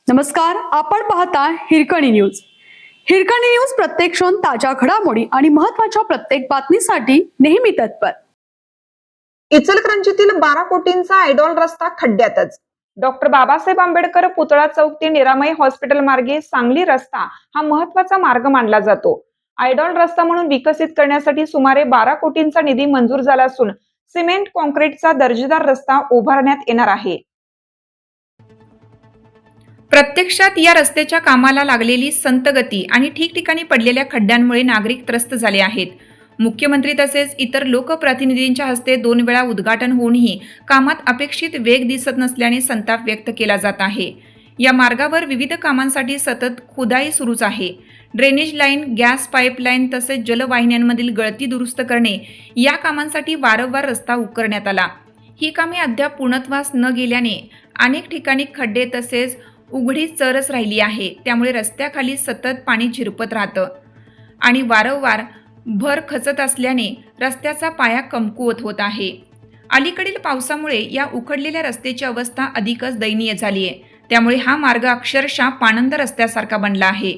नमस्कार, आपण पाहता हिरकणी न्यूज. हिरकणी न्यूज प्रत्येक क्षण ताज्या घडामोडी आणि महत्त्वाच्या प्रत्येक बातमीसाठी नेहमी तत्पर. इचलकरंजीतील 12 कोटींचा आयडॉल रस्ता खड्ड्यातच. डॉक्टर बाबासाहेब आंबेडकर पुतळा चौक ते निरामय हॉस्पिटल मार्गे सांगली रस्ता हा महत्त्वाचा मार्ग मानला जातो. आयडॉल रस्ता म्हणून विकसित करण्यासाठी सुमारे 12 कोटींचा निधी मंजूर झाला असून सिमेंट कॉन्क्रीटचा दर्जेदार रस्ता उभारण्यात येणार आहे. प्रत्यक्षात या रस्त्याच्या कामाला लागलेली संत गती आणि ठिकठिकाणी पडलेल्या खड्ड्यांमुळे नागरिक त्रस्त झाले आहेत. मुख्यमंत्री तसेच इतर लोकप्रतिनिधींच्या हस्ते 2 वेळा उद्घाटन होऊनही कामात अपेक्षित वेग दिसत नसल्याने संताप व्यक्त केला जात आहे. या मार्गावर विविध कामांसाठी सतत खुदाई सुरूच आहे. ड्रेनेज लाईन, गॅस पाईपलाईन तसेच जलवाहिन्यांमधील गळती दुरुस्त करणे या कामांसाठी वारंवार रस्ता उकरण्यात आला. ही कामे अद्याप पूर्णत्वास न गेल्याने अनेक ठिकाणी खड्डे तसेच उघडी चरच राहिली आहे. त्यामुळे रस्त्याखाली सतत पाणी झिरपत राहतं आणि वारंवार भर खचत असल्याने रस्त्याचा पाया कमकुवत होत आहे. अलीकडील पावसामुळे या उखडलेल्या रस्त्याची अवस्था अधिकच दयनीय झाली आहे. त्यामुळे हा मार्ग अक्षरशः पाणंद रस्त्यासारखा बनला आहे.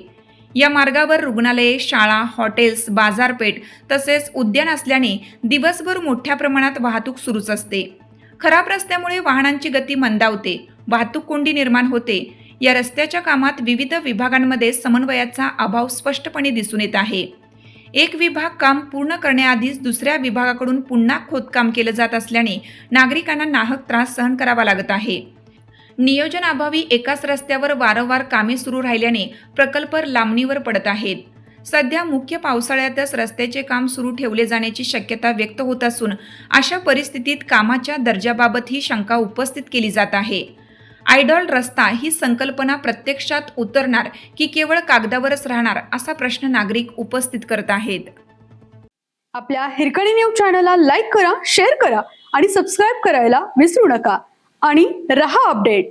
या मार्गावर रुग्णालये, शाळा, हॉटेल्स, बाजारपेठ तसेच उद्यान असल्याने दिवसभर मोठ्या प्रमाणात वाहतूक सुरूच असते. खराब रस्त्यामुळे वाहनांची गती मंदावते, वाहतूक कोंडी निर्माण होते. या रस्त्याच्या कामात विविध विभागांमध्ये समन्वयाचा अभाव स्पष्टपणे दिसून येत आहे. एक विभाग काम पूर्ण करण्याआधीच दुसऱ्या विभागाकडून पुन्हा खोदकाम केलं जात असल्याने नागरिकांना नाहक त्रास सहन करावा लागत आहे. नियोजनाअभावी एकाच रस्त्यावर वारंवार कामे सुरू राहिल्याने प्रकल्प लांबणीवर पडत आहेत. सध्या मुख्य पावसाळ्यातच रस्त्याचे काम सुरू ठेवले जाण्याची शक्यता व्यक्त होत असून अशा परिस्थितीत कामाच्या दर्जाबाबत ही शंका उपस्थित केली जात आहे. आयडॉल रस्ता ही संकल्पना प्रत्यक्षात उतरणार की केवळ कागदावरच राहणार असा प्रश्न नागरिक उपस्थित करत आहेत. आपल्या हिरकणी न्यूज चॅनलला लाईक करा, शेअर करा आणि सबस्क्राईब करायला विसरू नका आणि रहा अपडेट.